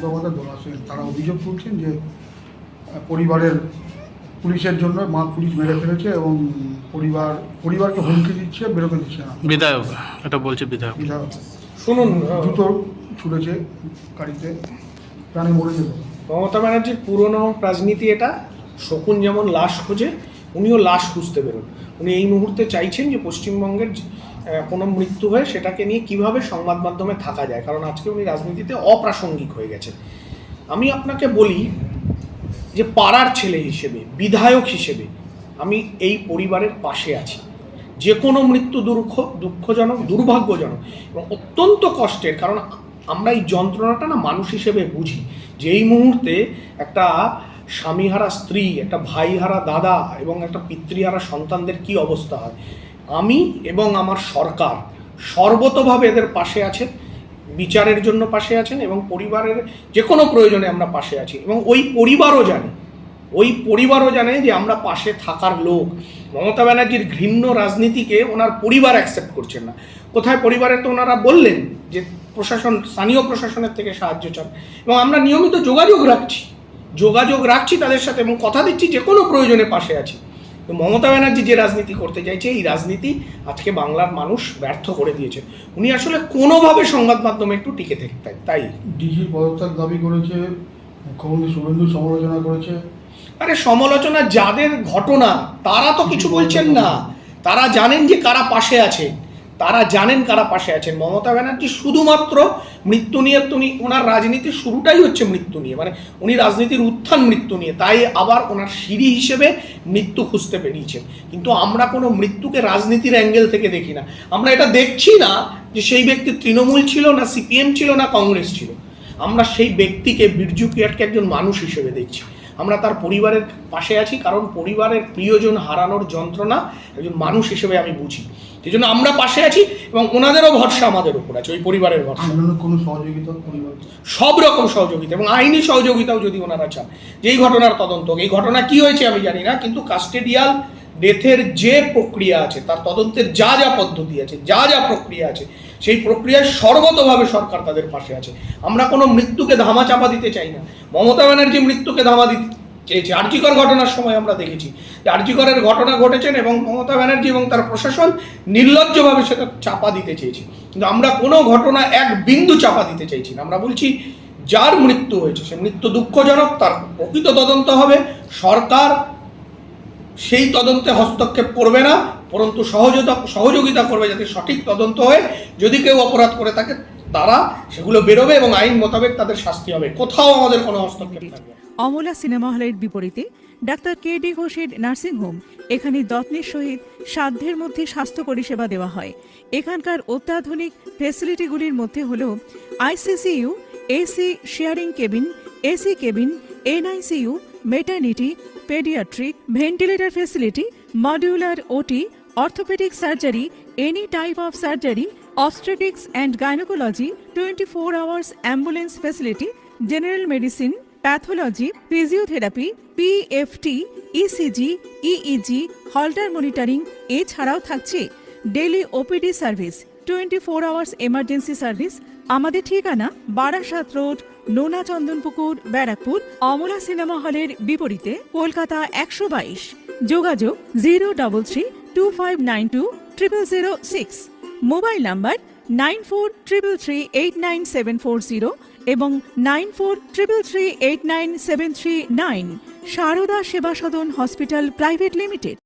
মুর্দাবাদের দল আছে, তারা অভিযোগ করছেন যে পরিবারের পুলিশের জন্য পুলিশ মেরে ফেলেছে এবং পরিবারকে হুমকি দিচ্ছে, বেরোতে দিচ্ছে না। বিধায়ক এটা বলছে বিধায়ক শুনুন, জুতো ছুড়েছে গাড়িতে, প্রাণে মরে যেত। মমতা ব্যানার্জির পুরনো রাজনীতি এটা। শকুন যেমন লাশ খোঁজে, উনিও লাশ খুঁজতে বেরোন। উনি এই মুহূর্তে চাইছেন যে পশ্চিমবঙ্গের কোনো মৃত্যু হয়ে সেটাকে নিয়ে কিভাবে সংবাদ মাধ্যমে থাকা যায়, কারণ আজকে উনি রাজনীতিতে অপ্রাসঙ্গিক হয়ে গেছেন। আমি আপনাকে বলি যে পাড়ার ছেলে হিসেবে, বিধায়ক হিসেবে আমি এই পরিবারের পাশে আছি। যে কোনো মৃত্যু দুঃখজনক, দুর্ভাগ্যজনক এবং অত্যন্ত কষ্টের, কারণ আমরা এই যন্ত্রণাটা না মানুষ হিসেবে বুঝি যে এই মুহূর্তে একটা স্বামীহারা স্ত্রী, একটা ভাইহারা দাদা এবং একটা পিতৃহারা সন্তানদের কি অবস্থা হয়। আমি এবং আমার সরকার সর্বতোভাবে এদের পাশে আছেন, বিচারের জন্য পাশে আছেন এবং পরিবারের যে কোনো প্রয়োজনে আমরা পাশে আছি। এবং ওই পরিবারও জানে যে আমরা পাশে থাকার লোক। মমতা ব্যানার্জির ঘৃণ্য রাজনীতিকে ওনার পরিবার অ্যাকসেপ্ট করছেন না। কোথায় পরিবারে তো ওনারা বললেন যে স্থানীয় প্রশাসনের থেকে সাহায্য চান এবং আমরা নিয়মিত যোগাযোগ রাখছি তাদের সাথে এবং কথা দিচ্ছি যে কোনো প্রয়োজনে পাশে আছি। তো মমতা ব্যানার্জি যে রাজনীতি করতে চাইছে, এই রাজনীতি আজকে বাংলার মানুষ ব্যর্থ করে দিয়েছে। উনি আসলে কোনোভাবে সংবাদ মাধ্যমে একটু টিকে থাকতে, তাই ডিজির পদত্যাগ দাবি করেছে, মুখ্যমন্ত্রী শুভেন্দু সমালোচনা করেছে। আরে সমালোচনা যাদের ঘটনা, তারা তো কিছু বলছেন না। তারা জানেন যে কারা পাশে আছে, মমতা ব্যানার্জি শুধুমাত্র মৃত্যু নিয়ে, ওনার রাজনীতির শুরুটাই হচ্ছে মৃত্যু নিয়ে, মানে উনি রাজনীতির উত্থান মৃত্যু নিয়ে, তাই আবার ওনার সিঁড়ি হিসেবে মৃত্যু খুঁজতে বেরিয়েছেন। কিন্তু আমরা কোনো মৃত্যুকে রাজনীতির অ্যাঙ্গেল থেকে দেখি না। আমরা এটা দেখছি না যে সেই ব্যক্তি তৃণমূল ছিল না সিপিএম ছিল না কংগ্রেস ছিল। আমরা সেই ব্যক্তিকে, বিরজু কিয়াটকে একজন মানুষ হিসেবে দেখছি। আমরা তার পরিবারের পাশে আছি, কারণ পরিবারের প্রিয়জন হারানোর যন্ত্রণা একজন মানুষ হিসেবে আমি বুঝি। সেই জন্য আমরা পাশে আছি এবং ওনাদেরও ভরসা আমাদের উপর আছে, ওই পরিবারের ভরসা। কোনো সহযোগিতা, সব রকম সহযোগিতা এবং আইনি সহযোগিতাও যদি ওনারা চান। যে এই ঘটনার তদন্ত, এই ঘটনা কি হয়েছে আমি জানি না, কিন্তু কাস্টেডিয়াল ডেথের যে প্রক্রিয়া আছে, তার তদন্তের যা যা পদ্ধতি আছে, যা যা প্রক্রিয়া আছে, সেই প্রক্রিয়ায় সর্বতোভাবে সরকার তাদের পাশে আছে। আমরা কোনো মৃত্যুকে ধামা চাপা দিতে চাই না। মমতা ব্যানার্জি মৃত্যুকে ধামা দিতে চেয়েছে। আরজিকর ঘটনার সময় আমরা দেখেছি যে আরজিকরের ঘটনা ঘটেছেন এবং মমতা ব্যানার্জি এবং তার প্রশাসন নির্লজ্জভাবে সেটা চাপা দিতে চেয়েছে। কিন্তু আমরা কোনো ঘটনা এক বিন্দু চাপা দিতে চাইছি না। আমরা বলছি যার মৃত্যু হয়েছে সে মৃত্যু দুঃখজনক, তার প্রকৃত তদন্ত হবে। সরকার সেই তদন্তে হস্তক্ষেপ করবে না, পরন্তু সহযোগিতা করবে যাতে সঠিক তদন্ত হয়ে যদি কেউ অপরাধ করে থাকে তারা সেগুলো বেরোবে এবং আইন মোতাবেক তাদের শাস্তি হবে। কোথাও আমাদের কোনো হস্তক্ষেপ থাকবে না। অমলা সিনেমা হলের বিপরীতে ডাক্তার কেডি ঘোষের নার্সিংহোম। এখানে যত্নের সহিত সাধ্যের মধ্যে স্বাস্থ্য পরিষেবা দেওয়া হয়। এখানকার অত্যাধুনিক ফেসিলিটিগুলির মধ্যে হল ICCU, AC sharing cabin, AC cabin, NICU, maternity, paediatric, ventilator facility, modular OT, orthopaedic surgery, any type of surgery, obstetrics and gynecology, 24 hours ambulance facility, general medicine, pathology, physiotherapy, PFT, ECG, EEG, Holter monitoring এছাড়াও থাকছে daily OPD service, 24 hours emergency service. আমাদের ঠিকানা Barasat road, নোনা Chandanpukur, Barrackpore. Amala cinema হলের বিপরীতে, কলকাতা 122। যোগাযোগ 03325920006। Mobile number 9433389740 এবং 9433389739। সারদা সেবা সদন হসপিটাল প্রাইভেট লিমিটেড।